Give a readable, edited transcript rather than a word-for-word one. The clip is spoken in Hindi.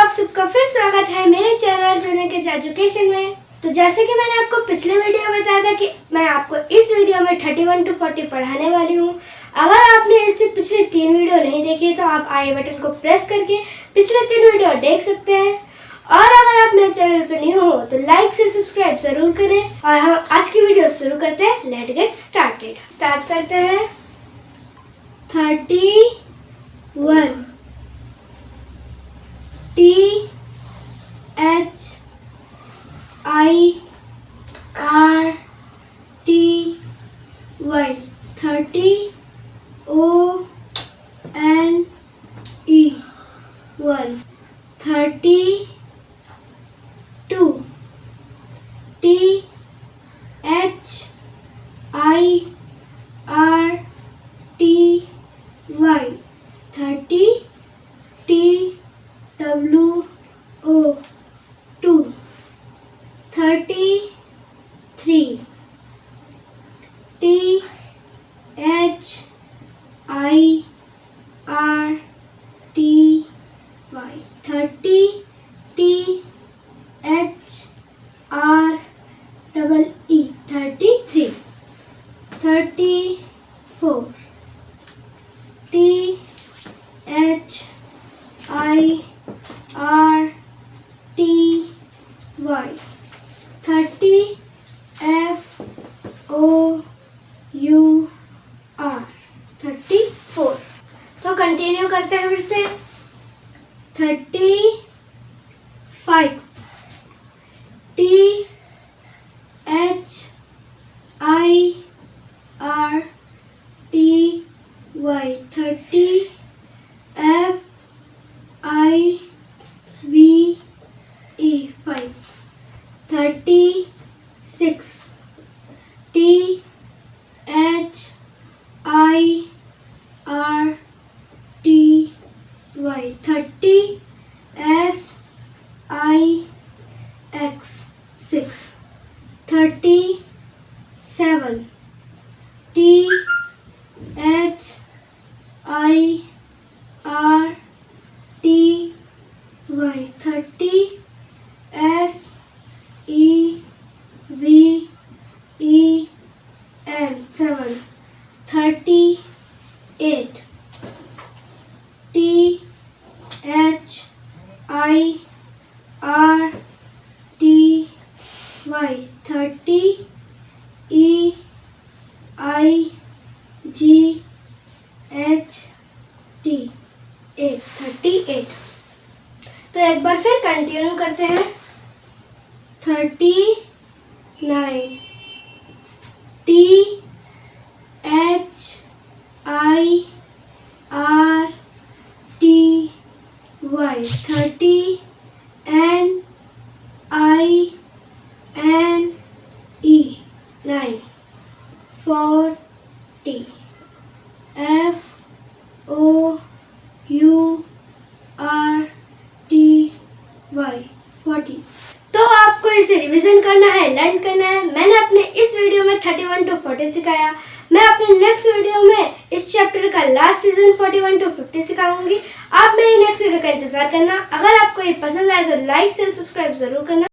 आप सबका फिर स्वागत है मेरे चैनल जूनियर किड्स एजुकेशन में। तो जैसे कि मैंने आपको पिछले वीडियो में बताया था कि मैं आपको इस वीडियो में 31 to 40 पढ़ाने वाली हूँ। अगर आपने इससे पिछले 3 वीडियो नहीं देखे तो आप आई बटन को प्रेस करके पिछले 3 वीडियो देख सकते हैं। और अगर आप मेरे चैनल पर न्यू हो तो लाइक से सब्सक्राइब जरूर करें। और हम आज की वीडियो शुरू करते हैं। Let's get started. स्टार्ट करते हैं। 31 THIRTY 30 ONE 1 32 THIRTY 30 TWO 2 33 THIRTY 30 THREE 33 34 THIRTY 34। तो कंटिन्यू करते हैं फिर से। 35 THIRTY 36 THIRTY 6 37 38 38। तो एक बार फिर कंटिन्यू करते हैं। 39 THIRTY 9 40 FOURTY। तो आपको इसे रिवीजन करना है, लर्न करना है। मैंने अपने इस वीडियो में 31 to 40 सिखाया। मैं अपने नेक्स्ट वीडियो में इस चैप्टर का लास्ट सीजन 41 to 50 सिखाऊंगी। आप मेरी नेक्स्ट वीडियो का इंतजार करना। अगर आपको ये पसंद आए तो लाइक से सब्सक्राइब जरूर करना।